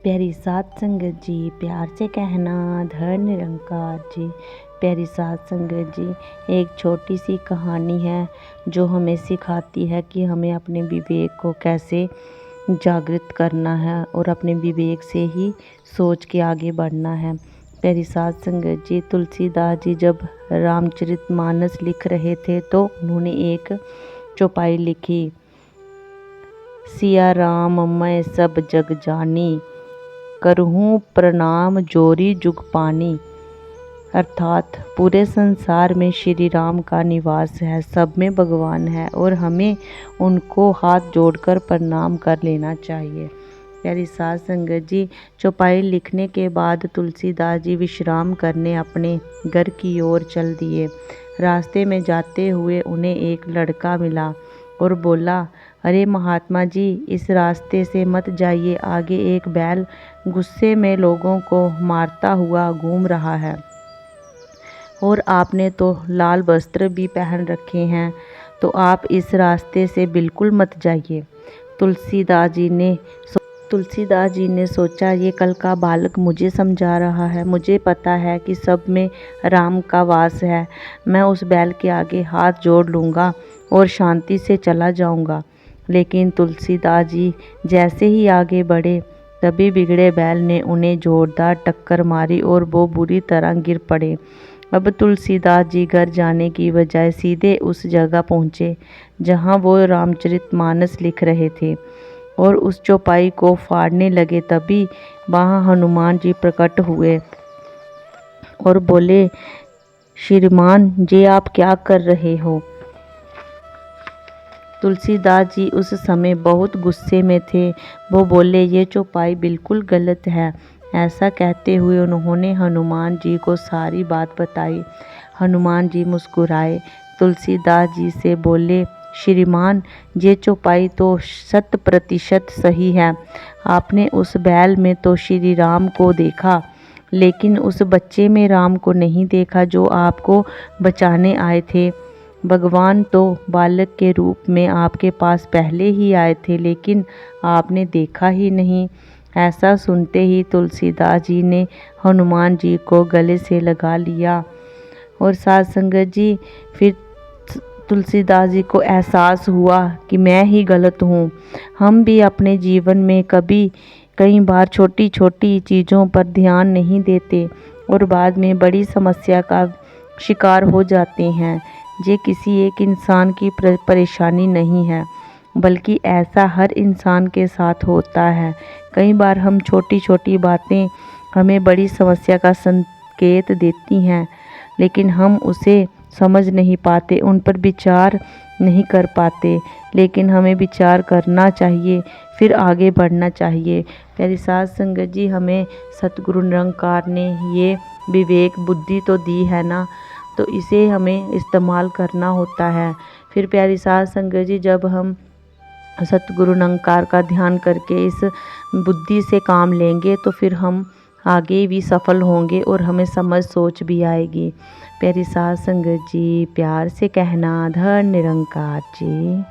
प्यारी साध संगत जी, प्यार से कहना धर निरंकार जी। प्यारी साध संगत जी, एक छोटी सी कहानी है जो हमें सिखाती है कि हमें अपने विवेक को कैसे जागृत करना है और अपने विवेक से ही सोच के आगे बढ़ना है। प्यारी साध संगत जी, तुलसीदास जी जब रामचरितमानस लिख रहे थे तो उन्होंने एक चौपाई लिखी, सिया राम मैं सब जग जानी, करहूँ प्रणाम जोरी जुग पानी। अर्थात पूरे संसार में श्री राम का निवास है, सब में भगवान है और हमें उनको हाथ जोड़कर प्रणाम कर लेना चाहिए। प्यारी साध संगत जी, चौपाई लिखने के बाद तुलसीदास जी विश्राम करने अपने घर की ओर चल दिए। रास्ते में जाते हुए उन्हें एक लड़का मिला और बोला, अरे महात्मा जी, इस रास्ते से मत जाइए, आगे एक बैल गुस्से में लोगों को मारता हुआ घूम रहा है और आपने तो लाल वस्त्र भी पहन रखे हैं, तो आप इस रास्ते से बिल्कुल मत जाइए। तुलसीदास जी ने सोचा, ये कल का बालक मुझे समझा रहा है, मुझे पता है कि सब में राम का वास है, मैं उस बैल के आगे हाथ जोड़ लूँगा और शांति से चला जाऊँगा। लेकिन तुलसीदास जी जैसे ही आगे बढ़े तभी बिगड़े बैल ने उन्हें जोरदार टक्कर मारी और वो बुरी तरह गिर पड़े। अब तुलसीदास जी घर जाने की बजाय सीधे उस जगह पहुँचे जहाँ वो रामचरितमानस लिख रहे थे और उस चौपाई को फाड़ने लगे। तभी वहाँ हनुमान जी प्रकट हुए और बोले, श्रीमान जी आप क्या कर रहे हो? तुलसीदास जी उस समय बहुत गुस्से में थे। वो बोले, ये चौपाई बिल्कुल गलत है। ऐसा कहते हुए उन्होंने हनुमान जी को सारी बात बताई। हनुमान जी मुस्कुराए, तुलसीदास जी से बोले, श्रीमान ये चौपाई तो 100% सही है। आपने उस बैल में तो श्री राम को देखा, लेकिन उस बच्चे में राम को नहीं देखा जो आपको बचाने आए थे। भगवान तो बालक के रूप में आपके पास पहले ही आए थे, लेकिन आपने देखा ही नहीं। ऐसा सुनते ही तुलसीदास जी ने हनुमान जी को गले से लगा लिया और साध संगत जी फिर तुलसीदास जी को एहसास हुआ कि मैं ही गलत हूँ। हम भी अपने जीवन में कई बार छोटी छोटी चीज़ों पर ध्यान नहीं देते और बाद में बड़ी समस्या का शिकार हो जाते हैं। ये किसी एक इंसान की परेशानी नहीं है, बल्कि ऐसा हर इंसान के साथ होता है। कई बार हम छोटी छोटी बातें हमें बड़ी समस्या का संकेत देती हैं, लेकिन हम उसे समझ नहीं पाते, उन पर विचार नहीं कर पाते। लेकिन हमें विचार करना चाहिए, फिर आगे बढ़ना चाहिए। प्यारी साध संगत जी, हमें सतगुरु निरंकार ने ये विवेक बुद्धि तो दी है ना, तो इसे हमें इस्तेमाल करना होता है। फिर प्यारी साध संगत जी, जब हम सतगुरु निरंकार का ध्यान करके इस बुद्धि से काम लेंगे तो फिर हम आगे भी सफल होंगे और हमें समझ सोच भी आएगी। प्यारी साध संगत जी, प्यार से कहना धर निरंकार जी।